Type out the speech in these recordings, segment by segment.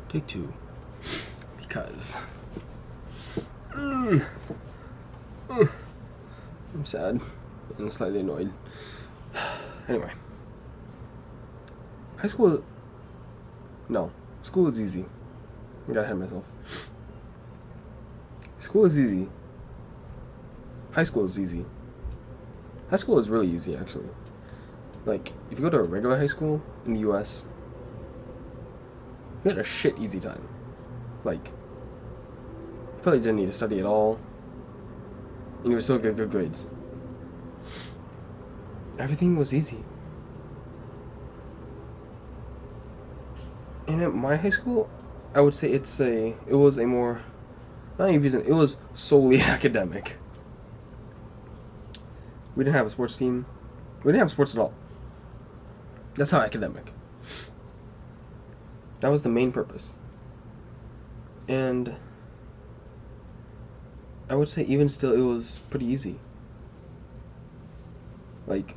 Take two. Because I'm sad and slightly annoyed. Anyway. School is easy. I got ahead of myself. School is easy. High school is easy. High school is really easy, actually. Like, if you go to a regular high school in the US, you had a shit easy time. Like, you probably didn't need to study at all, and you would still get good grades. Everything was easy. And at my high school, I would say it was a more, not even, it was solely academic. We didn't have a sports team. We didn't have sports at all. That's how academic. That was the main purpose. And I would say even still it was pretty easy. Like,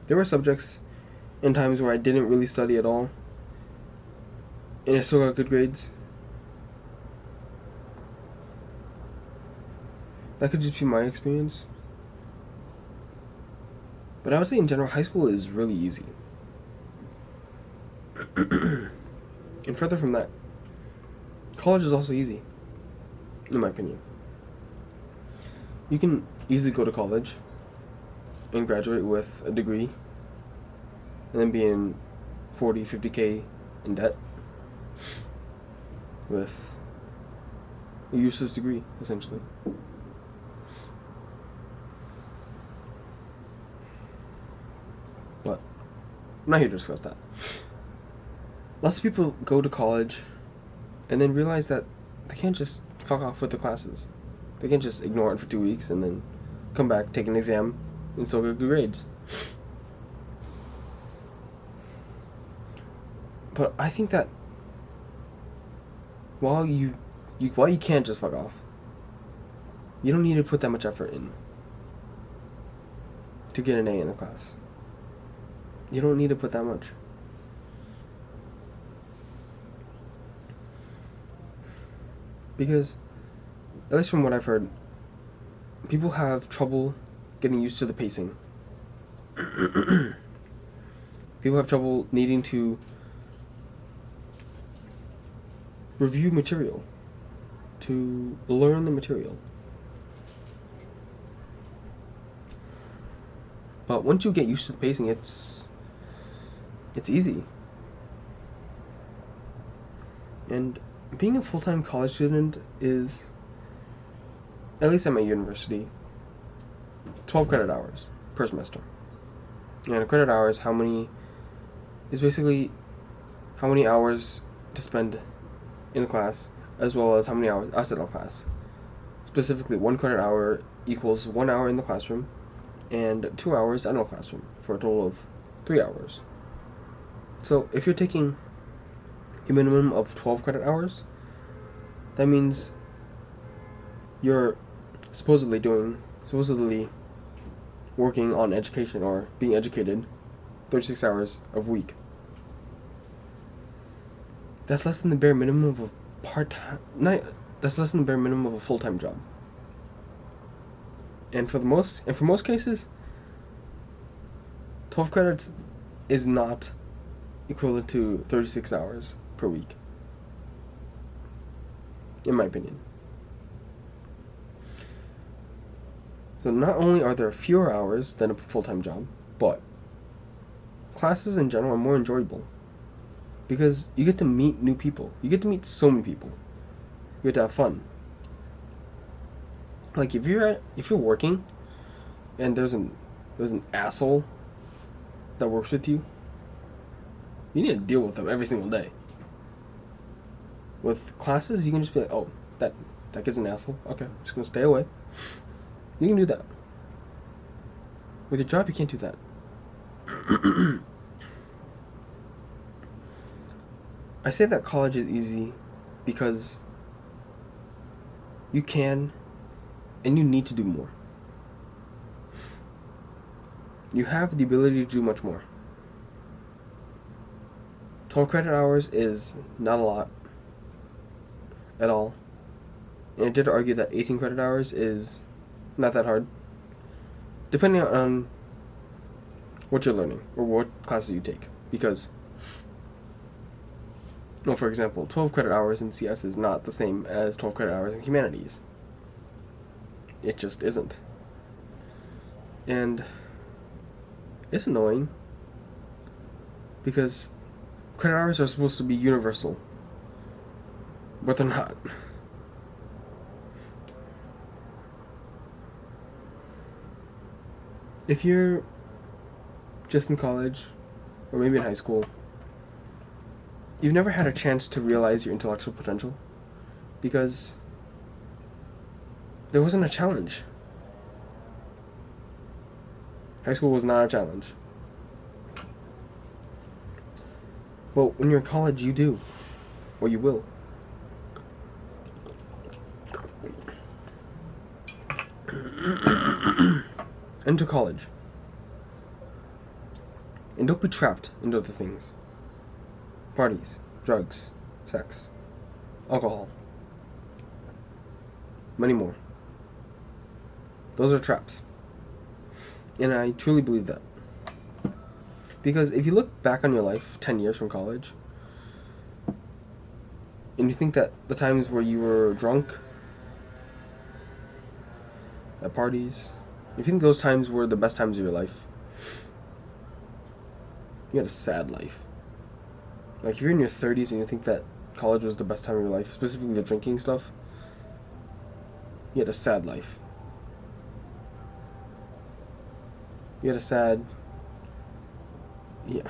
there were subjects and times where I didn't really study at all, and I still got good grades. That could just be my experience. But I would say in general, high school is really easy. And further from that, college is also easy, in my opinion. You can easily go to college and graduate with a degree and then be in 40, 50K in debt with a useless degree, essentially. But I'm not here to discuss that. Lots of people go to college and then realize that they can't just fuck off with the classes. They can't just ignore it for 2 weeks and then come back, take an exam, and still get good grades. But I think that while you can't just fuck off, you don't need to put that much effort in to get an A in the class. You don't need to put that much. Because, at least from what I've heard, people have trouble getting used to the pacing. People have trouble needing to review material, to learn the material. But once you get used to the pacing, it's easy. And being a full-time college student is, at least at my university, 12 credit hours per semester. And a credit hour is basically how many hours to spend in class, as well as how many hours outside of class. Specifically, 1 credit hour equals 1 hour in the classroom and 2 hours out of the classroom, for a total of 3 hours. So if you're taking a minimum of 12 credit hours, that means you're supposedly working on education or being educated 36 hours a week. That's less than the bare minimum of a that's less than the bare minimum of a full-time job. And for most cases, 12 credits is not equivalent to 36 hours per week, in my opinion. So not only are there fewer hours than a full-time job, but classes in general are more enjoyable because you get to meet new people. You get to meet so many people. You get to have fun. Like if you're working and there's an asshole that works with you, you need to deal with them every single day. With classes, you can just be like, oh, that kid's an asshole. Okay, I'm just gonna stay away. You can do that. With your job, you can't do that. I say that college is easy because you can and you need to do more. You have the ability to do much more. 12 credit hours is not a lot at all. And I did argue that 18 credit hours is not that hard, depending on what you're learning or what classes you take. Because, well, for example, 12 credit hours in CS is not the same as 12 credit hours in humanities. It just isn't. And it's annoying because credit hours are supposed to be universal, but they're not. If you're just in college, or maybe in high school, you've never had a chance to realize your intellectual potential because there wasn't a challenge. High school was not a challenge. But when you're in college, you do. Or you will. Enter college. And don't be trapped into other things. Parties, drugs, sex, alcohol. Many more. Those are traps. And I truly believe that. Because if you look back on your life 10 years from college, and you think that the times where you were drunk at parties, you think those times were the best times of your life, you had a sad life. Like, if you're in your 30s and you think that college was the best time of your life, specifically the drinking stuff, you had a sad life. You had a sad... Yeah.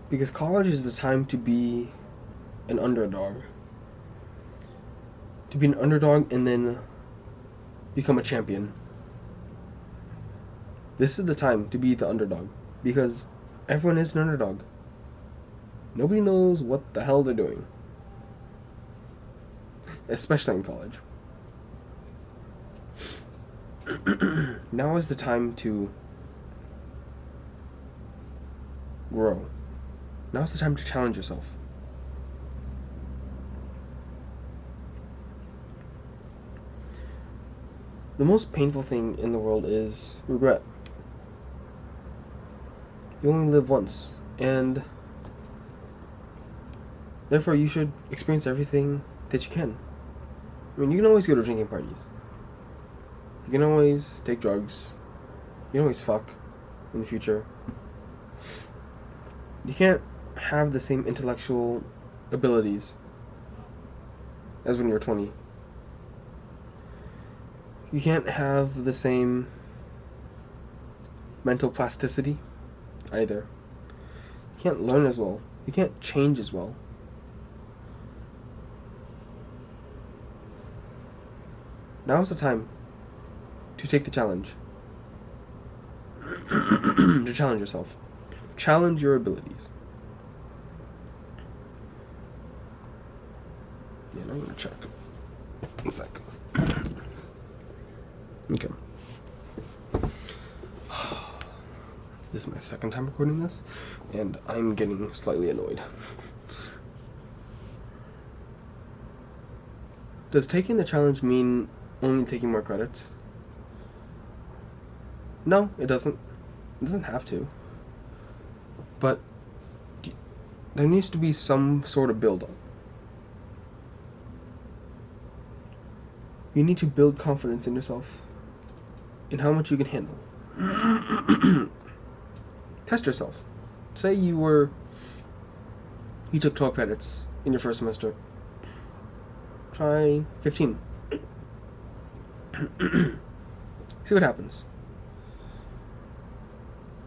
Because college is the time to be an underdog. To be an underdog and then become a champion. This is the time to be the underdog. Because everyone is an underdog. Nobody knows what the hell they're doing. Especially in college. Now is the time to grow. Now is the time to challenge yourself. The most painful thing in the world is regret. You only live once, and therefore you should experience everything that you can. I mean, you can always go to drinking parties. You can always take drugs. You can always fuck in the future. You can't have the same intellectual abilities as when you're 20. You can't have the same mental plasticity either. You can't learn as well. You can't change as well. Now's the time to take the challenge. To challenge yourself. Challenge your abilities. Yeah, now I'm gonna check. 1 sec. Okay. This is my second time recording this, and I'm getting slightly annoyed. Does taking the challenge mean only taking more credits? No, it doesn't. It doesn't have to. But there needs to be some sort of build-up. You need to build confidence in yourself, in how much you can handle. Test yourself. Say you took 12 credits in your first semester. Try 15. See what happens.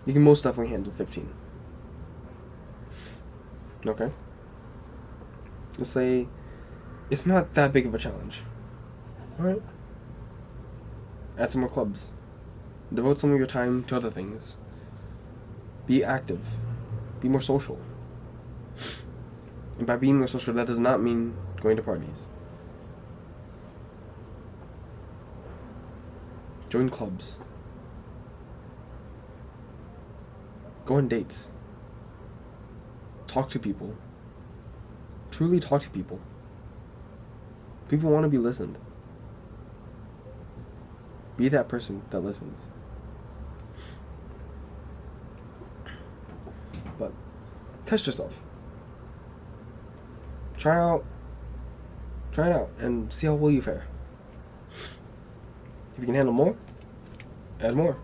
You can most definitely handle 15. Okay? Let's say it's not that big of a challenge. Alright? Add some more clubs. Devote some of your time to other things. Be active. Be more social. And by being more social, that does not mean going to parties. Join clubs. Go on dates. Talk to people. Truly talk to people. People want to be listened. Be that person that listens. But test yourself. Try it out and see how well you fare. If you can handle more, add more.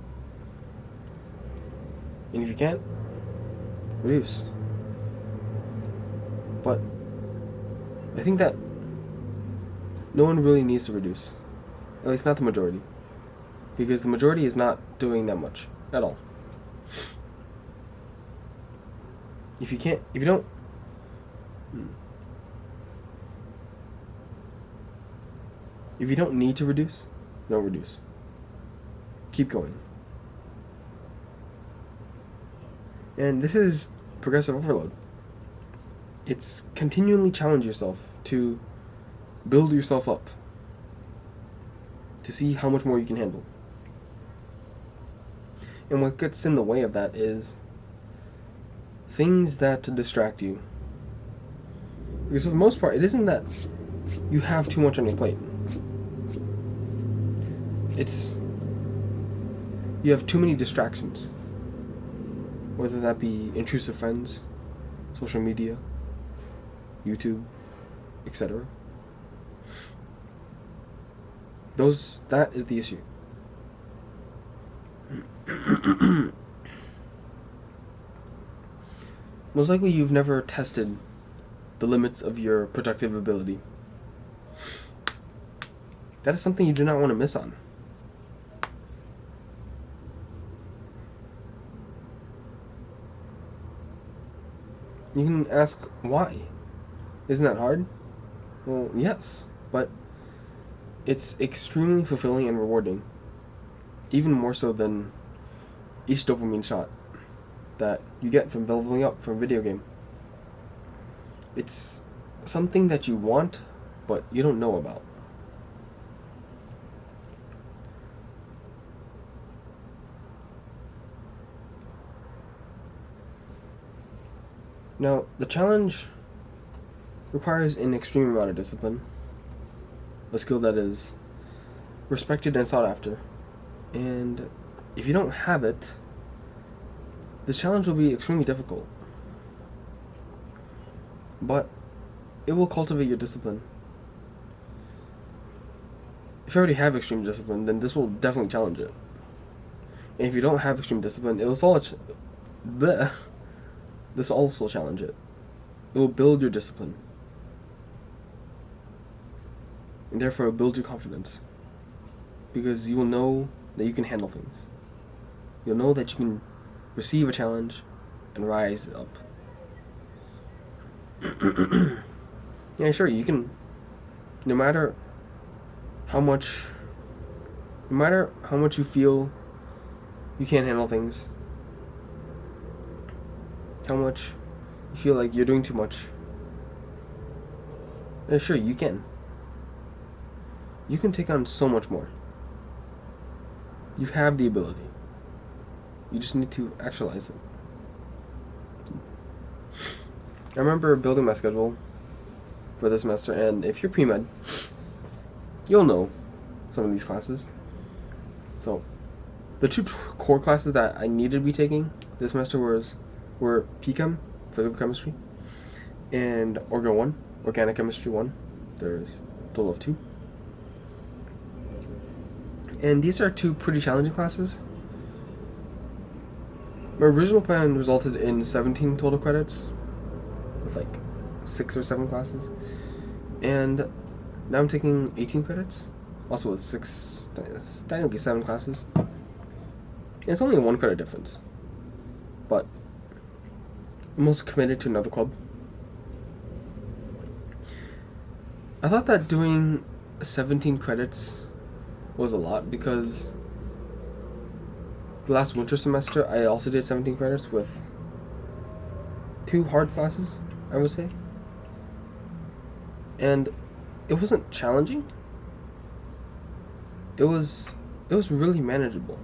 And if you can't, reduce. But I think that no one really needs to reduce. At least not the majority. Because the majority is not doing that much at all. If you don't need to reduce, don't reduce. Keep going. And this is progressive overload. It's continually challenge yourself to build yourself up, to see how much more you can handle. And what gets in the way of that is things that distract you. Because for the most part, it isn't that you have too much on your plate. It's you have too many distractions. Whether that be intrusive friends, social media, YouTube, etc. That is the issue. Most likely you've never tested the limits of your productive ability. That is something you do not want to miss on. You can ask why. Isn't that hard? Well, yes, but it's extremely fulfilling and rewarding. Even more so than each dopamine shot that you get from leveling up from a video game. It's something that you want, but you don't know about. Now, the challenge requires an extreme amount of discipline, a skill that is respected and sought after. And if you don't have it, the challenge will be extremely difficult. But it will cultivate your discipline. If you already have extreme discipline, then this will definitely challenge it. And if you don't have extreme discipline, this will also challenge it. It will build your discipline. And therefore build your confidence. Because you will know that you can handle things. You'll know that you can receive a challenge and rise up. Yeah, sure, you can, no matter how much you feel you can't handle things, how much you feel like you're doing too much, yeah, sure, you can take on so much more. You have the ability. You just need to actualize it. I remember building my schedule for this semester, and if you're pre-med, you'll know some of these classes. So, the two core classes that I needed to be taking this semester were PChem, physical chemistry, and Orgo 1, organic chemistry 1. There's a total of 2. And these are 2 pretty challenging classes. My original plan resulted in 17 total credits, with like 6 or 7 classes. And now I'm taking 18 credits, also with technically 7 classes. And it's only a 1 credit difference. But I'm also committed to another club. I thought that doing 17 credits was a lot because the last winter semester I also did 17 credits with 2 hard classes, I would say. And it wasn't challenging. It was really manageable.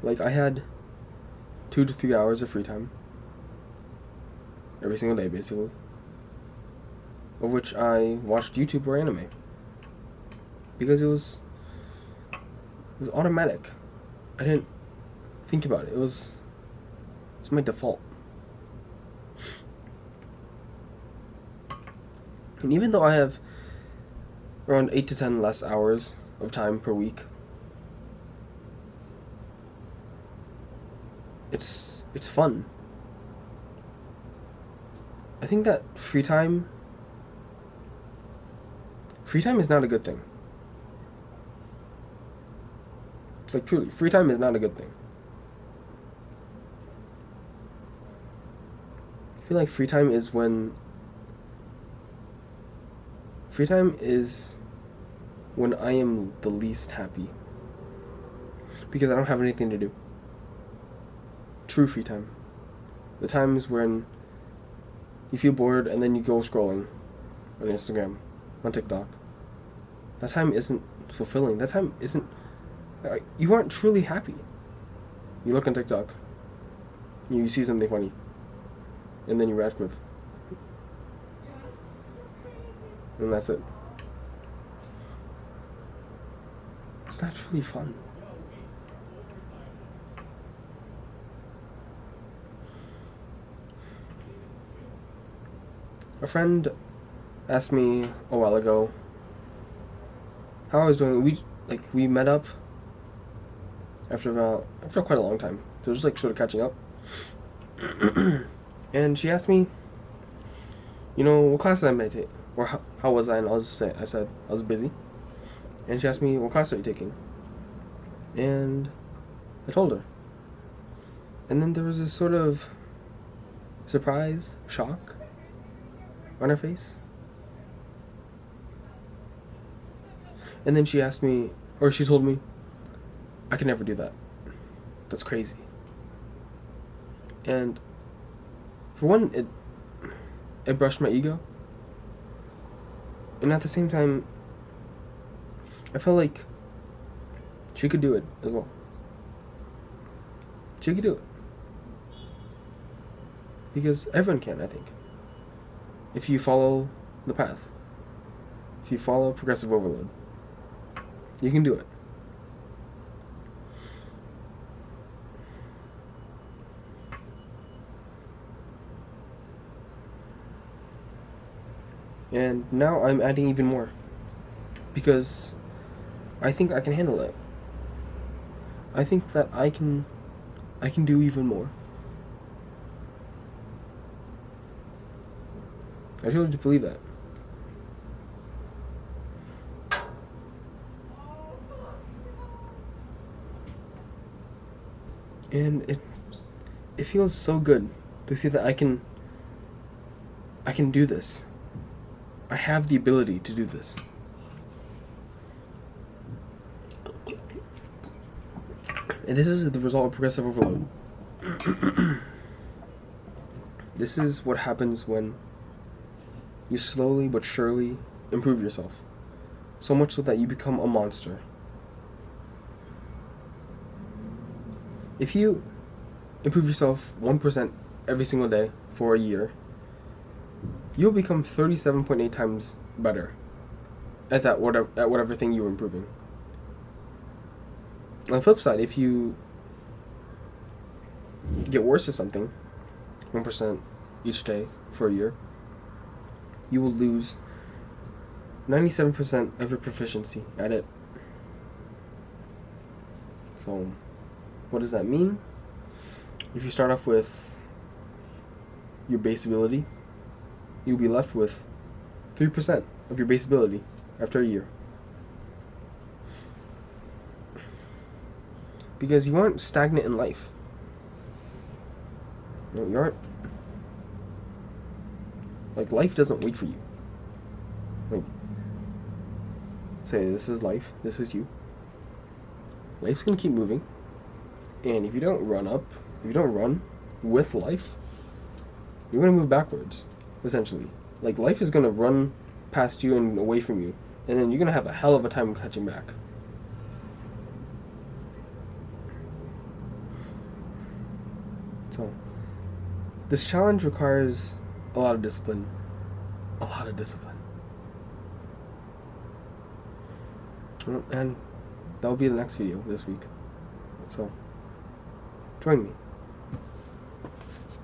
Like, I had 2 to 3 hours of free time every single day, basically, of which I watched YouTube or anime because it was automatic. I didn't think about it. It's my default. And even though I have around 8 to 10 less hours of time per week, it's fun. I think that free time is not a good thing. Like, truly, free time is not a good thing. I feel like free time is when I am the least happy, because I don't have anything to do. True free time. The times when you feel bored and then you go scrolling on Instagram, on TikTok. That time isn't fulfilling. That time isn't... You aren't truly happy. You look on TikTok, you see something funny, and then you react with, and that's it. It's not truly fun. A friend asked me a while ago how I was doing. We met up after quite a long time. So it was like sort of catching up. And she asked me, what classes I might take, or how was I? And I said I was busy. And she asked me, what class are you taking? And I told her. And then there was this sort of surprise, shock on her face. And then she told me, I can never do that. That's crazy. And for one, it brushed my ego. And at the same time, I felt like she could do it as well. She could do it. Because everyone can, I think. If you follow the path. If you follow progressive overload. You can do it. And now I'm adding even more. Because I think I can handle it. I think that I can do even more. I truly do believe that. And it feels so good to see that I can do this. I have the ability to do this. And this is the result of progressive overload. This is what happens when you slowly but surely improve yourself. So much so that you become a monster. If you improve yourself 1% every single day for a year, you'll become 37.8 times better at whatever thing you're improving. On the flip side, if you get worse at something, 1% each day for a year, you will lose 97% of your proficiency at it. So, what does that mean? If you start off with your base ability, you'll be left with 3% of your base ability after a year. Because you aren't stagnant in life. No, you aren't. Like, life doesn't wait for you. Like, say, this is life, this is you. Life's gonna keep moving. And if you don't run with life, you're gonna move backwards, essentially. Like, life is gonna run past you and away from you, and then you're gonna have a hell of a time catching back. So, this challenge requires a lot of discipline. A lot of discipline. And that will be the next video this week. So, join me.